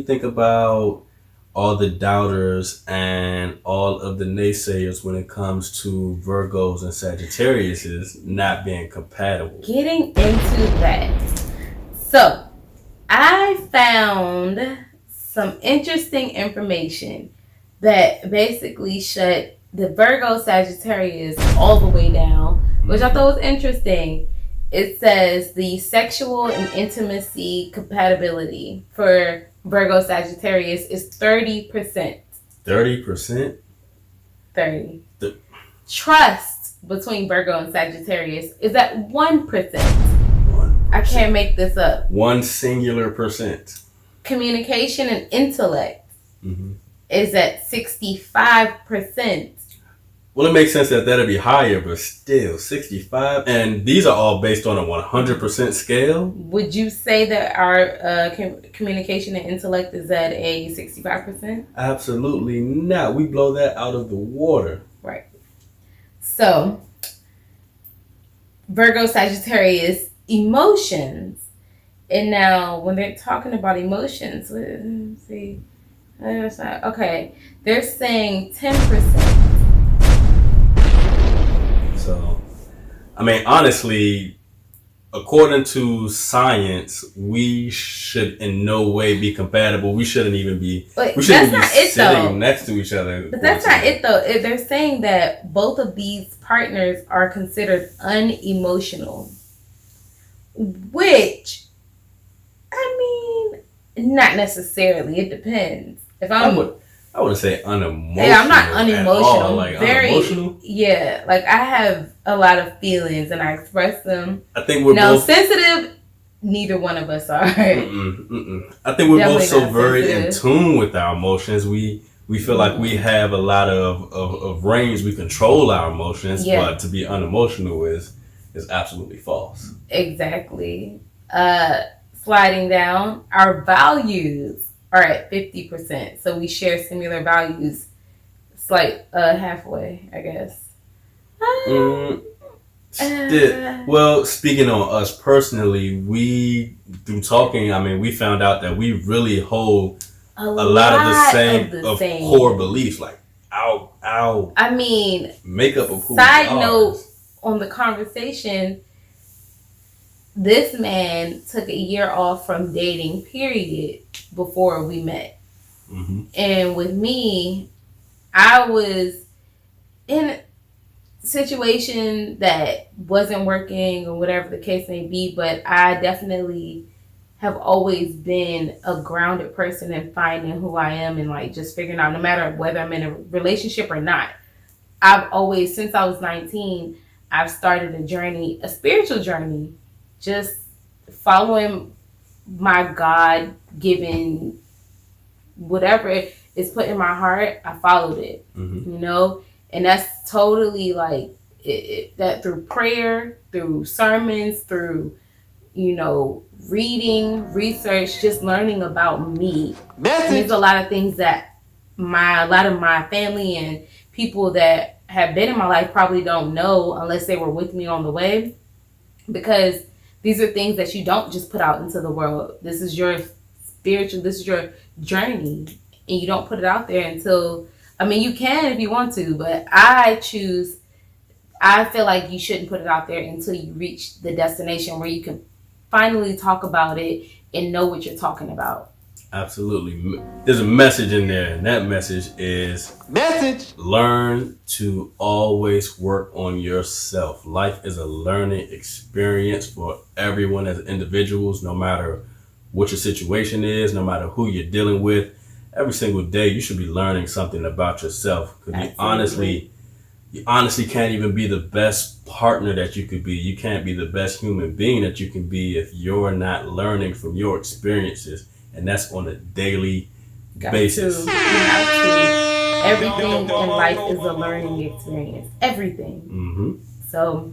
you think about all the doubters and all of the naysayers when it comes to Virgos and Sagittariuses not being compatible? Getting into that. So, I found some interesting information that basically shut the Virgo Sagittarius all the way down, which I thought was interesting. It says the sexual and intimacy compatibility for Virgo Sagittarius is 30%. 30%? 30. Trust between Virgo and Sagittarius is at 1%. 1%. I can't make this up. One singular percent. Communication and intellect is at 65%. Well, it makes sense that that'd be higher, but still, 65. And these are all based on a 100% scale. Would you say that our communication and intellect is at a 65%? Absolutely not. We blow that out of the water. Right. So, Virgo Sagittarius emotions. And now, when they're talking about emotions, let's see. Okay, they're saying 10%. So, I mean, honestly, according to science, we should in no way be compatible. We shouldn't even be. We shouldn't be sitting next to each other. But that's not it, though. They're saying that both of these partners are considered unemotional, which, I mean, not necessarily. It depends. I would say unemotional. Yeah, I'm not unemotional. Like very unemotional. Yeah, like I have a lot of feelings and I express them. I think we're both sensitive. Neither one of us are. I think we're both so very in tune with our emotions. We feel like we have a lot of range. We control our emotions, but to be unemotional is absolutely false. Exactly. Sliding down, our values are at 50%. So we share similar values. It's like halfway, I guess. Well, speaking on us personally, through talking, I mean, we found out that we really hold a lot of the same core beliefs, like our I mean, makeup of who side we are. note on the conversation, this man took a year off from dating, period, before we met. And with me, I was in a situation that wasn't working or whatever the case may be, but I definitely have always been a grounded person in finding who I am and like just figuring out, no matter whether I'm in a relationship or not. I've always, since I was 19, I've started a journey, a spiritual journey, just following my God-given whatever is put in my heart. I followed it, you know, and that's totally like that through prayer, through sermons, through, you know, reading, research, just learning about me. There's a lot of things that a lot of my family and people that have been in my life probably don't know unless they were with me on the way, because these are things that you don't just put out into the world. This is your this is your journey, and you don't put it out there until, I mean, you can if you want to, but I feel like you shouldn't put it out there until you reach the destination where you can finally talk about it and know what you're talking about. Absolutely. There's a message in there, and that message is learn to always work on yourself. Life is a learning experience for everyone as individuals, no matter what your situation is, no matter who you're dealing with. Every single day you should be learning something about yourself, because you honestly can't even be the best partner that you could be. You can't be the best human being that you can be if you're not learning from your experiences. And that's on a daily basis. You have to. Everything in life is a learning experience. Everything. So,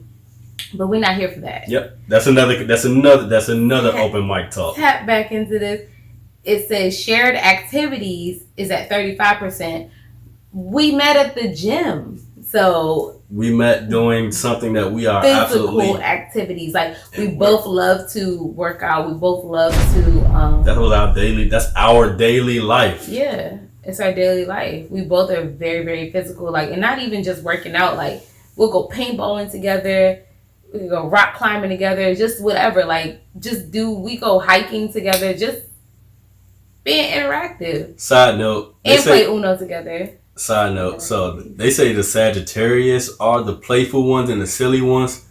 but we're not here for that. Yep. That's another open mic talk. Tap back into this. It says shared activities is at 35%. We met at the gym. So we met doing something that we are physical absolutely activities. Like we both love to work out. We both love to. That's our daily life. Yeah, it's our daily life. We both are very, very physical. Like, and not even just working out. Like we'll go paintballing together. We go rock climbing together. Just whatever. Like we go hiking together. Just being interactive. Side note. And play Uno together. Side note, so they say the Sagittarius are the playful ones and the silly ones.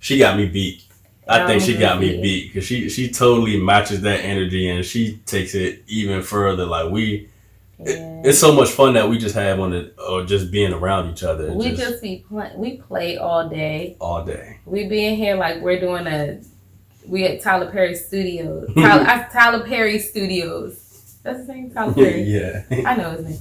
She got me beat. I think she got me beat because she totally matches that energy and she takes it even further. Like it's so much fun that we just have or just being around each other. We play all day. All day. We be in here like we're doing we at Tyler Perry Studios. Tyler Perry Studios. That's his name, Tyler Perry. Yeah. I know his name.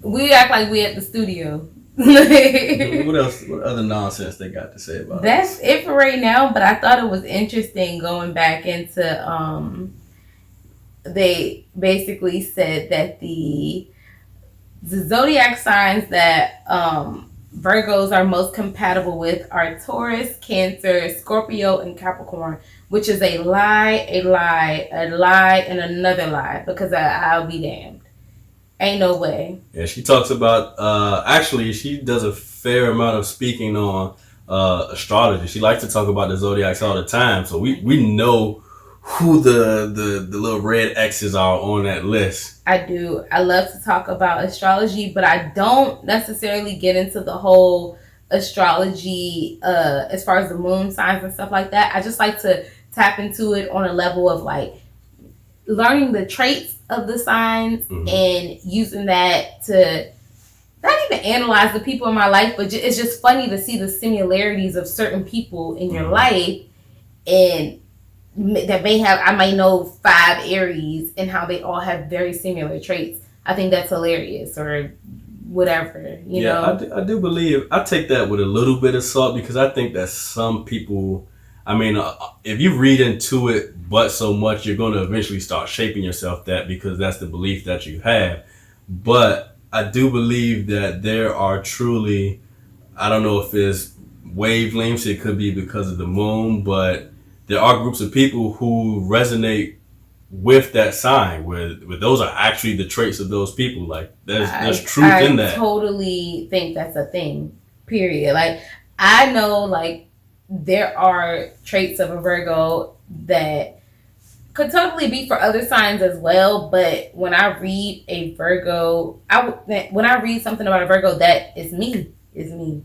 We act like we at the studio. What else? What other nonsense they got to say about That's it for right now. But I thought it was interesting going back into. They basically said that the zodiac signs that Virgos are most compatible with are Taurus, Cancer, Scorpio, and Capricorn, which is a lie, and another lie, because I'll be damned. Ain't no way. Yeah, she talks about, actually, she does a fair amount of speaking on astrology. She likes to talk about the zodiacs all the time, so we know who the little red X's are on that list. I do. I love to talk about astrology, but I don't necessarily get into the whole astrology as far as the moon signs and stuff like that. I just like to tap into it on a level of like learning the traits of the signs and using that to not even analyze the people in my life, but it's just funny to see the similarities of certain people in your life, and that I might know 5 Aries and how they all have very similar traits. I think that's hilarious, or whatever, you know? I do believe, I take that with a little bit of salt, because I think that some people, I mean, if you read into it but so much, you're going to eventually start shaping yourself that, because that's the belief that you have. But I do believe that there are truly, I don't know if it's wavelengths, it could be because of the moon, but there are groups of people who resonate with that sign, where those are actually the traits of those people. Like there's truth in that. I totally think that's a thing, period. Like I know, like, there are traits of a Virgo that could totally be for other signs as well, but when I read a Virgo, when I read something about a Virgo, that is me,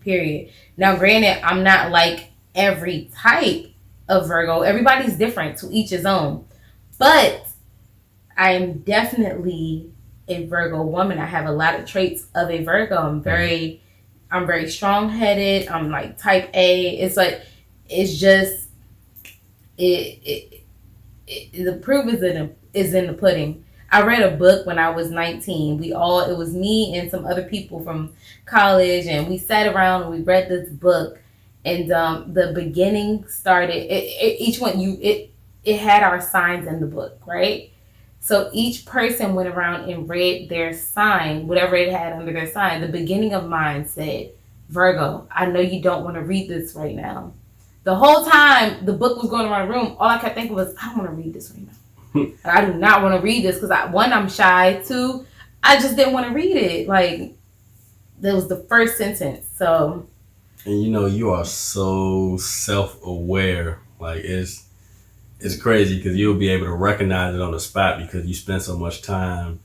period. Now, granted, I'm not like every type of Virgo. Everybody's different, to each his own. But I'm definitely a Virgo woman. I have a lot of traits of a Virgo. I'm very strong-headed. I'm like type A. It's like, it's just the proof is in the pudding. I read a book when I was 19. It was me and some other people from college, and we sat around and we read this book. And the beginning started. It had our signs in the book, right? So each person went around and read their sign, whatever it had under their sign. The beginning of mine said, Virgo, I know you don't want to read this right now. The whole time the book was going around the room, all I kept thinking was, I don't want to read this right now. I do not want to read this because, one, I'm shy. 2, I just didn't want to read it. Like, that was the first sentence. So, and you are so self-aware. Like, it's crazy because you'll be able to recognize it on the spot because you spend so much time,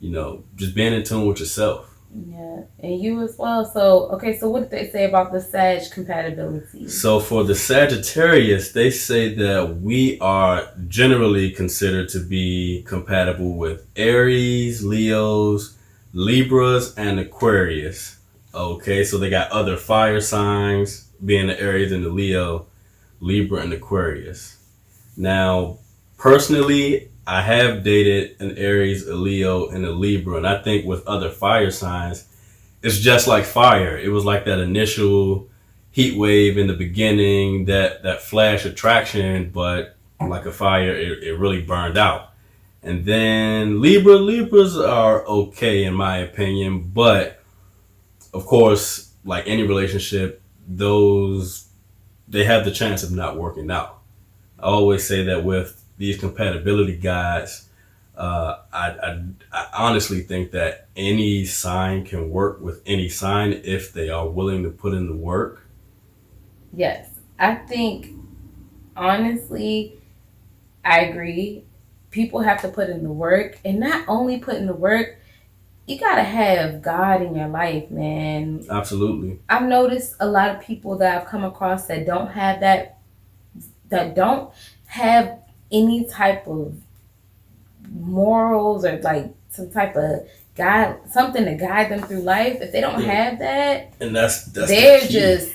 just being in tune with yourself. Yeah, and you as well. So what did they say about the Sag compatibility? So for the Sagittarius, they say that we are generally considered to be compatible with Aries, Leos, Libras, and Aquarius. Okay, so they got other fire signs, being the Aries and the Leo, Libra, and Aquarius. Now, personally, I have dated an Aries, a Leo, and a Libra, and I think with other fire signs, it's just like fire. It was like that initial heat wave in the beginning, that flash attraction, but like a fire, it really burned out. And then Libras are okay in my opinion, but of course, like any relationship, they have the chance of not working out. I always say that with these compatibility guides, I honestly think that any sign can work with any sign if they are willing to put in the work. Yes, I think honestly, I agree. People have to put in the work, and not only put in the work, you gotta have God in your life, man. Absolutely. I've noticed a lot of people that I've come across that don't have that don't have any type of morals or like some type of guide, something to guide them through life. If they don't have that, and that's they're just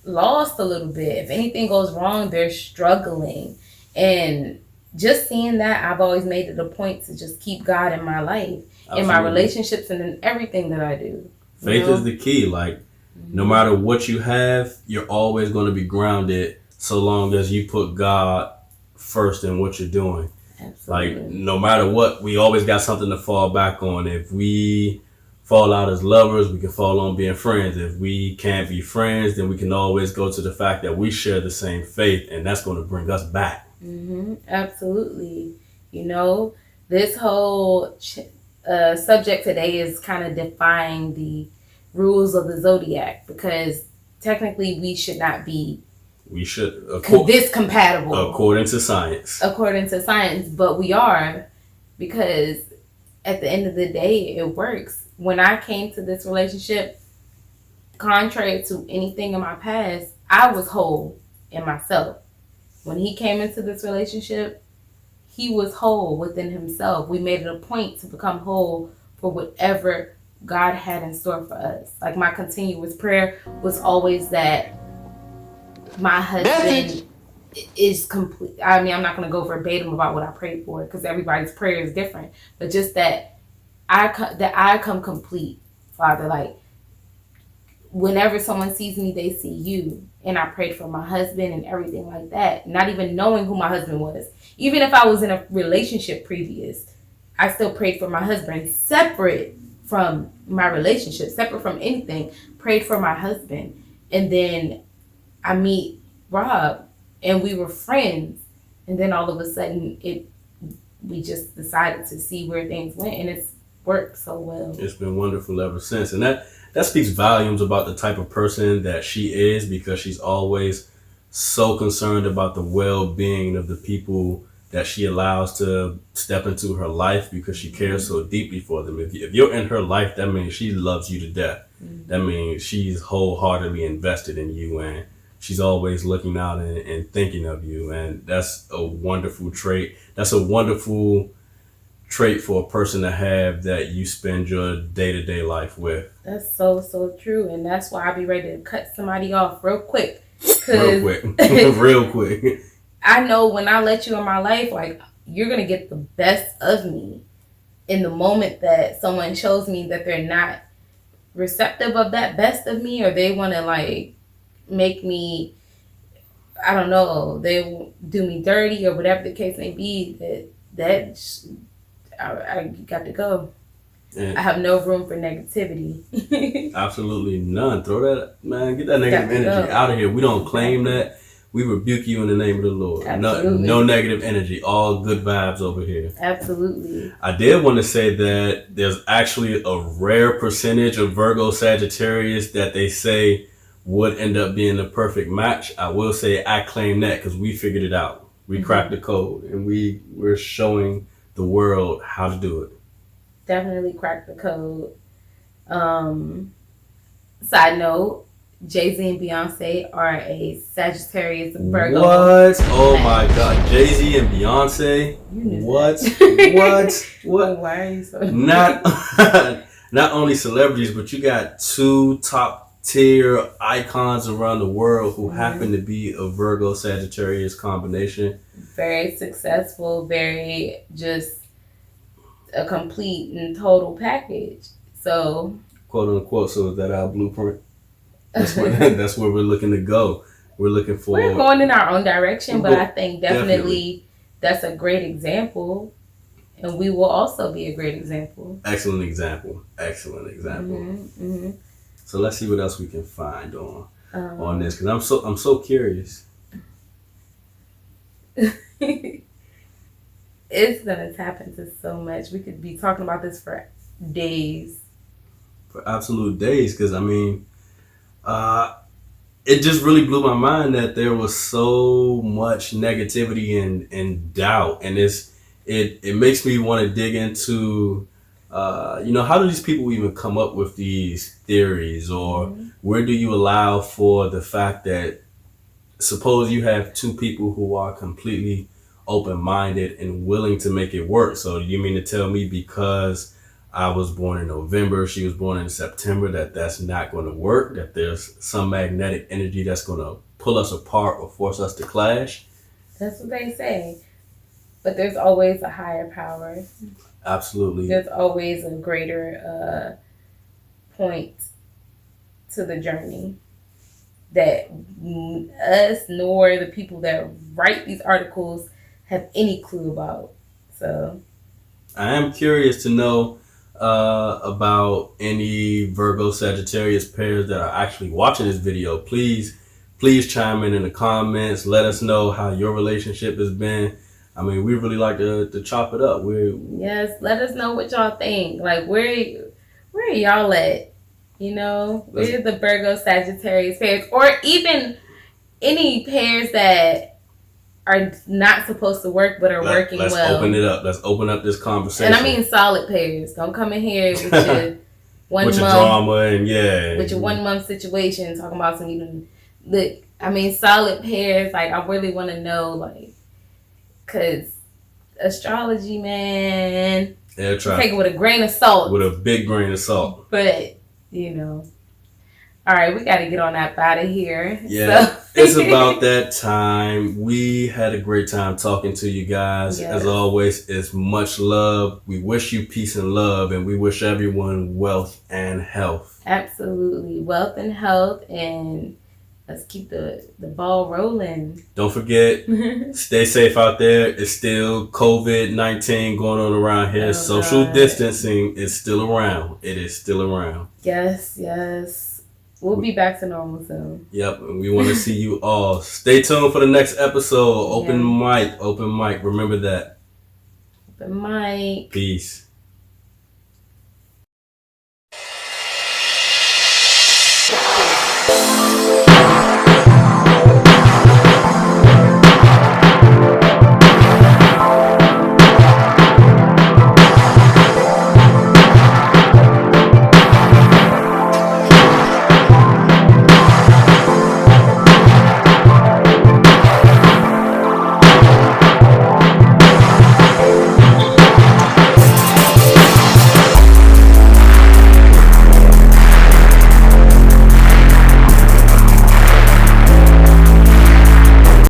lost a little bit. If anything goes wrong, they're struggling. And just seeing that, I've always made it a point to just keep God in my life, absolutely, in my relationships, and in everything that I do. Faith is the key. Like, no matter what you have, you're always going to be grounded so long as you put God first in what you're doing. Absolutely. Like, no matter what, we always got something to fall back on. If we fall out as lovers, we can fall on being friends. If we can't be friends, then we can always go to the fact that we share the same faith, and that's going to bring us back. Absolutely. You know, this whole subject today is kind of defying the rules of the zodiac, because technically we should not be this compatible according to science, but we are, because at the end of the day it works. When I came to this relationship, contrary to anything in my past, I was whole in myself. When he came into this relationship, he was whole within himself. We made it a point to become whole for whatever God had in store for us. Like, my continuous prayer was always that my husband is complete. I mean, I'm not going to go verbatim about what I prayed for, because everybody's prayer is different. But just that I come complete, Father. Like, whenever someone sees me, they see you. And I prayed for my husband and everything like that, not even knowing who my husband was. Even if I was in a relationship previous, I still prayed for my husband, separate from my relationship, separate from anything. Prayed for my husband. And then I meet Rob, and we were friends. And then all of a sudden, we just decided to see where things went, and it's worked so well. It's been wonderful ever since. And that speaks volumes about the type of person that she is, because she's always so concerned about the well-being of the people that she allows to step into her life, because she cares so deeply for them. If you're in her life, that means she loves you to death. That means she's wholeheartedly invested in you, and she's always looking out and thinking of you. And that's a wonderful trait. That's a wonderful trait for a person to have, that you spend your day-to-day life with. That's so true. And that's why I be ready to cut somebody off real quick. Real quick. I know when I let you in my life, like, you're going to get the best of me. In the moment that someone shows me that they're not receptive of that best of me, or they want to, like, make me, I don't know, they do me dirty or whatever the case may be, I got to go. And I have no room for negativity. Absolutely none. Throw that, man, get that negative energy out of here. We don't claim that. We rebuke you in the name of the Lord. No negative energy. All good vibes over here. Absolutely. I did want to say that there's actually a rare percentage of Virgo Sagittarius that they say would end up being the perfect match. I will say I claim that, because we figured it out. We cracked the code, and we're showing the world how to do it. Definitely cracked the code. Side note, Jay-Z and Beyonce are a Sagittarius Virgo. What? Oh my God. Jay-Z and Beyonce? You knew what? That. What? Why are you so... Not only celebrities, but you got two top tier icons around the world who happen to be a Virgo Sagittarius combination. Very successful, very just a complete and total package. So, quote unquote, so is that our blueprint? That's where we're looking to go. We're going in our own direction, but I think definitely that's a great example, and we will also be a great example. Excellent example. So So let's see what else we can find on this, because I'm so curious. It's gonna tap into so much. We could be talking about this for days. For absolute days, because I mean, it just really blew my mind that there was so much negativity and doubt, and it makes me want to dig into, how do these people even come up with these theories, or where do you allow for the fact that, suppose you have two people who are completely open-minded and willing to make it work. So you mean to tell me because I was born in November, she was born in September, that's not going to work, that there's some magnetic energy that's going to pull us apart or force us to clash? That's what they say. But there's always a higher power. Absolutely. There's always a greater point to the journey that us nor the people that write these articles have any clue about. So I am curious to know about any Virgo Sagittarius pairs that are actually watching this video. Please chime in the comments. Let us know how your relationship has been. I mean, we really like to chop it up. Yes, let us know what y'all think. Like, where are y'all at? Where the Virgo Sagittarius pairs, or even any pairs that are not supposed to work but are working well. Let's open it up. Let's open up this conversation. And I mean solid pairs. Don't come in here with your with your drama and with your 1 month situation talking about some even look. I mean solid pairs. Like I really want to know, like, cause astrology, man. Yeah, take it with a grain of salt. With a big grain of salt. But all right, we got to get on that out of here. Yeah, so. It's about that time. We had a great time talking to you guys. Yes. As always, it's much love. We wish you peace and love, and we wish everyone wealth and health. Absolutely. Wealth and health, and let's keep the ball rolling. Don't forget, stay safe out there. It's still COVID-19 going on around here. Social distancing is still around. It is still around. Yes. We'll be back to normal soon. Yep, and we want to see you all. Stay tuned for the next episode. Open mic. Remember that. Open mic. Peace.